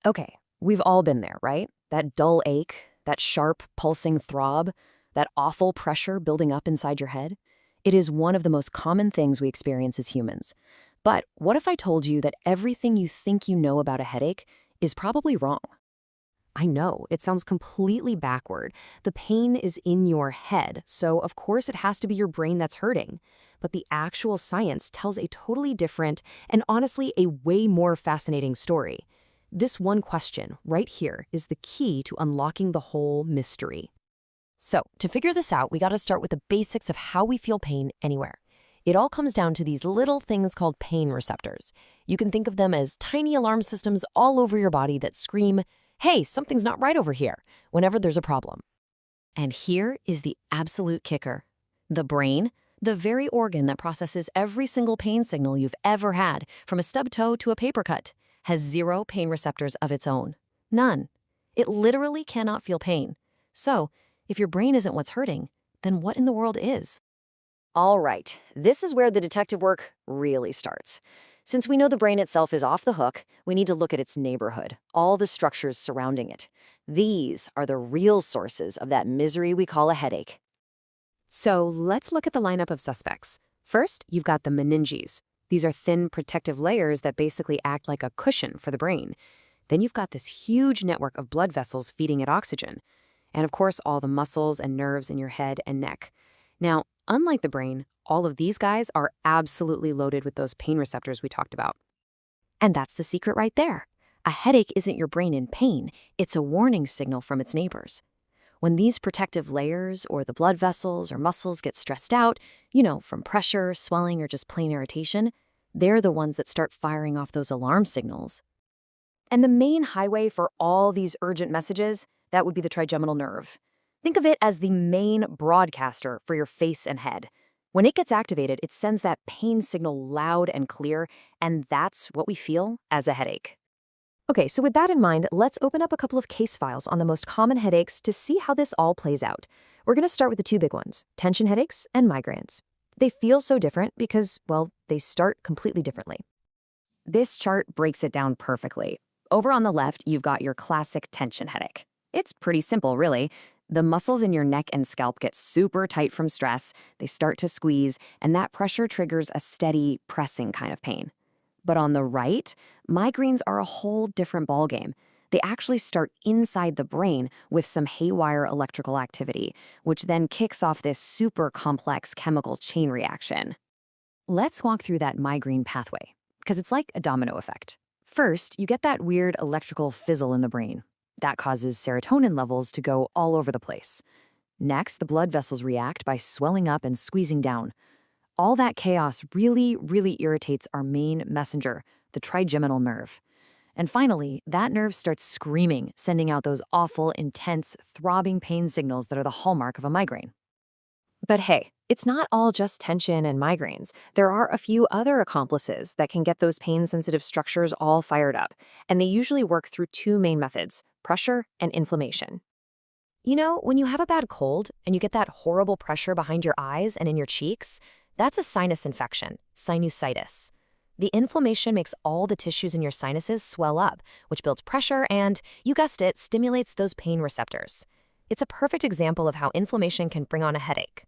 Okay, we've all been there, right? That dull ache, that sharp, pulsing throb, that awful pressure building up inside your head. It is one of the most common things we experience as humans. But what if I told you that everything you think you know about a headache is probably wrong? I know, it sounds completely backward. The pain is in your head, so of course it has to be your brain that's hurting. But the actual science tells a totally different and honestly a way more fascinating story. This one question right here is the key to unlocking the whole mystery. So, to figure this out, we got to start with the basics of how we feel pain anywhere. It all comes down to these little things called pain receptors. You can think of them as tiny alarm systems all over your body that scream, "Hey, something's not right over here," whenever there's a problem. And here is the absolute kicker. The brain, the very organ that processes every single pain signal you've ever had, from a stub toe to a paper cut, has zero pain receptors of its own. None. It literally cannot feel pain. So, if your brain isn't what's hurting, then what in the world is? All right, this is where the detective work really starts. Since we know the brain itself is off the hook, we need to look at its neighborhood, all the structures surrounding it. These are the real sources of that misery we call a headache. So, let's look at the lineup of suspects. First, you've got the meninges. These are thin protective layers that basically act like a cushion for the brain. Then you've got this huge network of blood vessels feeding it oxygen. And of course, all the muscles and nerves in your head and neck. Now, unlike the brain, all of these guys are absolutely loaded with those pain receptors we talked about. And that's the secret right there. A headache isn't your brain in pain, it's a warning signal from its neighbors. When these protective layers or the blood vessels or muscles get stressed out, from pressure, swelling, or just plain irritation, they're the ones that start firing off those alarm signals. And the main highway for all these urgent messages, that would be the trigeminal nerve. Think of it as the main broadcaster for your face and head. When it gets activated, it sends that pain signal loud and clear, and that's what we feel as a headache. Okay, so with that in mind, let's open up a couple of case files on the most common headaches to see how this all plays out. We're going to start with the two big ones, tension headaches and migraines. They feel so different because, well, they start completely differently. This chart breaks it down perfectly. Over on the left, you've got your classic tension headache. It's pretty simple, really. The muscles in your neck and scalp get super tight from stress, they start to squeeze, and that pressure triggers a steady, pressing kind of pain. But on the right, migraines are a whole different ballgame. They actually start inside the brain with some haywire electrical activity, which then kicks off this super complex chemical chain reaction. Let's walk through that migraine pathway, because it's like a domino effect. First, you get that weird electrical fizzle in the brain. That causes serotonin levels to go all over the place. Next, the blood vessels react by swelling up and squeezing down. All that chaos really, really irritates our main messenger, the trigeminal nerve. And finally, that nerve starts screaming, sending out those awful, intense, throbbing pain signals that are the hallmark of a migraine. But hey, it's not all just tension and migraines. There are a few other accomplices that can get those pain-sensitive structures all fired up, and they usually work through two main methods: pressure and inflammation. When you have a bad cold and you get that horrible pressure behind your eyes and in your cheeks, that's a sinus infection, sinusitis. The inflammation makes all the tissues in your sinuses swell up, which builds pressure and, you guessed it, stimulates those pain receptors. It's a perfect example of how inflammation can bring on a headache.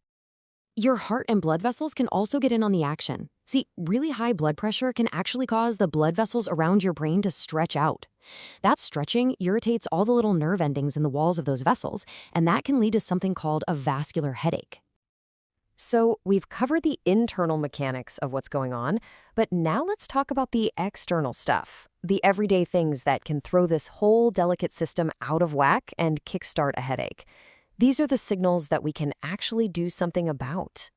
Your heart and blood vessels can also get in on the action. See, really high blood pressure can actually cause the blood vessels around your brain to stretch out. That stretching irritates all the little nerve endings in the walls of those vessels, and that can lead to something called a vascular headache. So we've covered the internal mechanics of what's going on, but now let's talk about the external stuff, the everyday things that can throw this whole delicate system out of whack and kickstart a headache. These are the signals that we can actually do something about.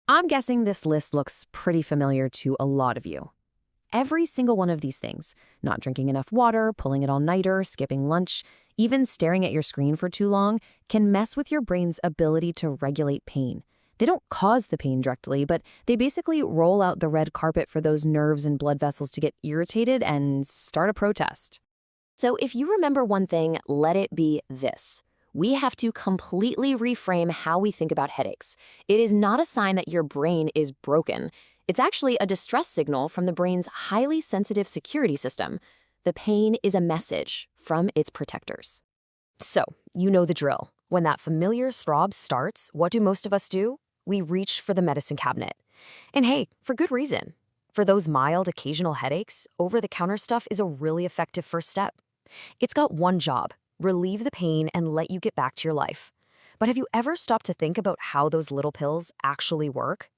I'm guessing this list looks pretty familiar to a lot of you. Every single one of these things, not drinking enough water, pulling an all-nighter, skipping lunch, even staring at your screen for too long, can mess with your brain's ability to regulate pain. They don't cause the pain directly, but they basically roll out the red carpet for those nerves and blood vessels to get irritated and start a protest. So if you remember one thing, let it be this. We have to completely reframe how we think about headaches. It is not a sign that your brain is broken. It's actually a distress signal from the brain's highly sensitive security system. The pain is a message from its protectors. So, you know the drill. When that familiar throb starts, what do most of us do? We reach for the medicine cabinet. And hey, for good reason. For those mild occasional headaches, over-the-counter stuff is a really effective first step. It's got one job: relieve the pain and let you get back to your life. But have you ever stopped to think about how those little pills actually work?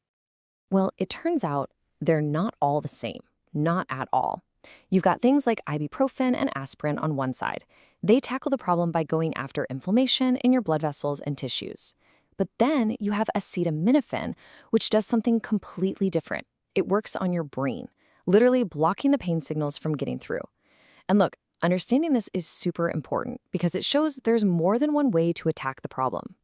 Well, it turns out they're not all the same. Not at all. You've got things like ibuprofen and aspirin on one side. They tackle the problem by going after inflammation in your blood vessels and tissues. But then you have acetaminophen, which does something completely different. It works on your brain, literally blocking the pain signals from getting through. And look, understanding this is super important because it shows there's more than one way to attack the problem.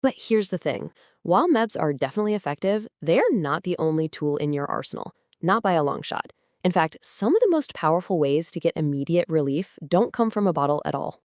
But here's the thing. While meds are definitely effective, they're not the only tool in your arsenal, not by a long shot. In fact, some of the most powerful ways to get immediate relief don't come from a bottle at all.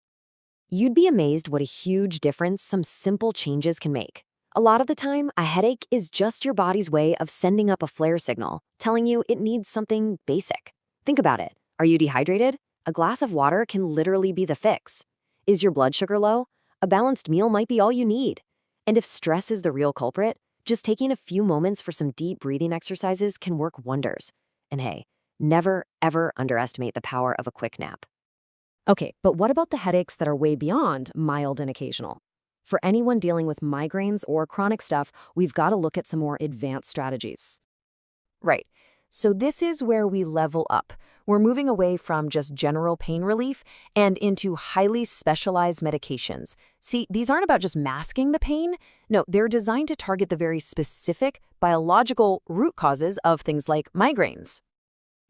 You'd be amazed what a huge difference some simple changes can make. A lot of the time, a headache is just your body's way of sending up a flare signal, telling you it needs something basic. Think about it. Are you dehydrated? A glass of water can literally be the fix. Is your blood sugar low? A balanced meal might be all you need. And if stress is the real culprit, just taking a few moments for some deep breathing exercises can work wonders. And hey, never, ever underestimate the power of a quick nap. Okay, but what about the headaches that are way beyond mild and occasional? For anyone dealing with migraines or chronic stuff, we've got to look at some more advanced strategies. Right. So this is where we level up. We're moving away from just general pain relief and into highly specialized medications. See, these aren't about just masking the pain. No, they're designed to target the very specific biological root causes of things like migraines.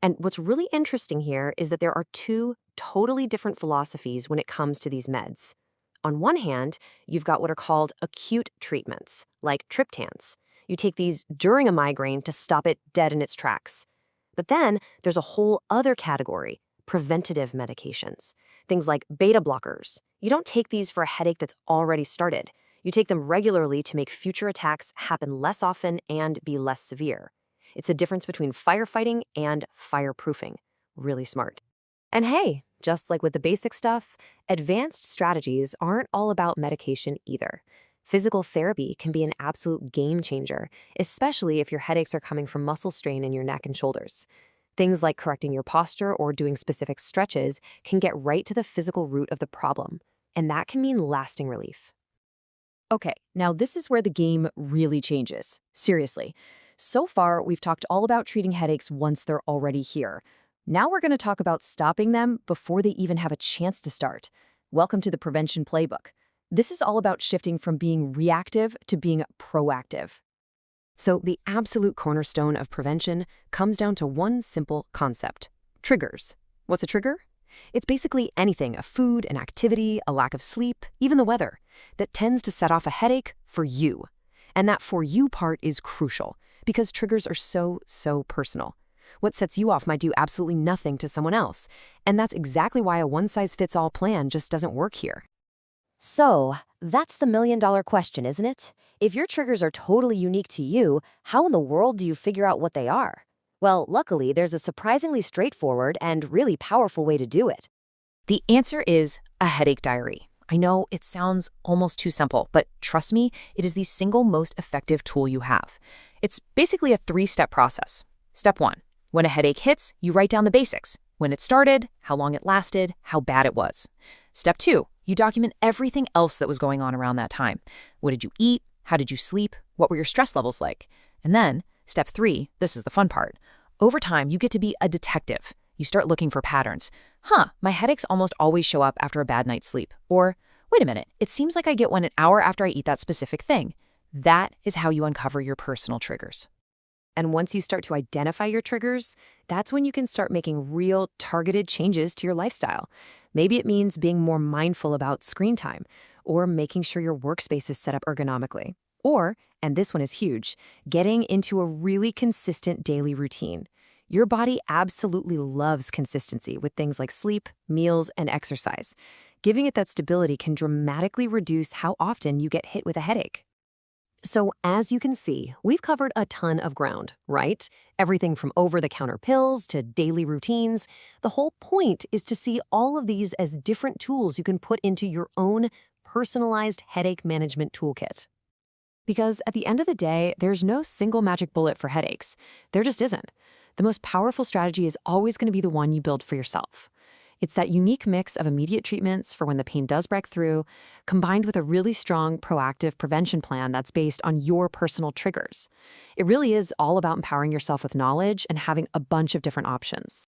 And what's really interesting here is that there are two totally different philosophies when it comes to these meds. On one hand, you've got what are called acute treatments, like triptans. You take these during a migraine to stop it dead in its tracks. But then there's a whole other category, preventative medications. Things like beta blockers. You don't take these for a headache that's already started. You take them regularly to make future attacks happen less often and be less severe. It's a difference between firefighting and fireproofing. Really smart. And hey, just like with the basic stuff, advanced strategies aren't all about medication either. Physical therapy can be an absolute game changer, especially if your headaches are coming from muscle strain in your neck and shoulders. Things like correcting your posture or doing specific stretches can get right to the physical root of the problem, and that can mean lasting relief. Okay, now this is where the game really changes. Seriously. So far, we've talked all about treating headaches once they're already here. Now we're going to talk about stopping them before they even have a chance to start. Welcome to the Prevention Playbook. This is all about shifting from being reactive to being proactive. So the absolute cornerstone of prevention comes down to one simple concept: triggers. What's a trigger? It's basically anything, a food, an activity, a lack of sleep, even the weather, that tends to set off a headache for you. And that for you part is crucial, because triggers are so personal. What sets you off might do absolutely nothing to someone else, and that's exactly why a one-size-fits-all plan just doesn't work here. So, that's the million-dollar question, isn't it? If your triggers are totally unique to you, how in the world do you figure out what they are? Well, luckily, there's a surprisingly straightforward and really powerful way to do it. The answer is a headache diary. I know it sounds almost too simple, but trust me, it is the single most effective tool you have. It's basically a 3-step process. Step 1. When a headache hits, you write down the basics: when it started, how long it lasted, how bad it was. Step 2. You document everything else that was going on around that time. What did you eat? How did you sleep? What were your stress levels like? And then, step 3, this is the fun part. Over time, you get to be a detective. You start looking for patterns. My headaches almost always show up after a bad night's sleep. Or, wait a minute, it seems like I get one an hour after I eat that specific thing. That is how you uncover your personal triggers. And once you start to identify your triggers, that's when you can start making real targeted changes to your lifestyle. Maybe it means being more mindful about screen time, or making sure your workspace is set up ergonomically. Or, and this one is huge, getting into a really consistent daily routine. Your body absolutely loves consistency with things like sleep, meals, and exercise. Giving it that stability can dramatically reduce how often you get hit with a headache. So, as you can see, we've covered a ton of ground, right? Everything from over-the-counter pills to daily routines. The whole point is to see all of these as different tools you can put into your own personalized headache management toolkit. Because at the end of the day, there's no single magic bullet for headaches. There just isn't. The most powerful strategy is always going to be the one you build for yourself. It's that unique mix of immediate treatments for when the pain does break through, combined with a really strong proactive prevention plan that's based on your personal triggers. It really is all about empowering yourself with knowledge and having a bunch of different options.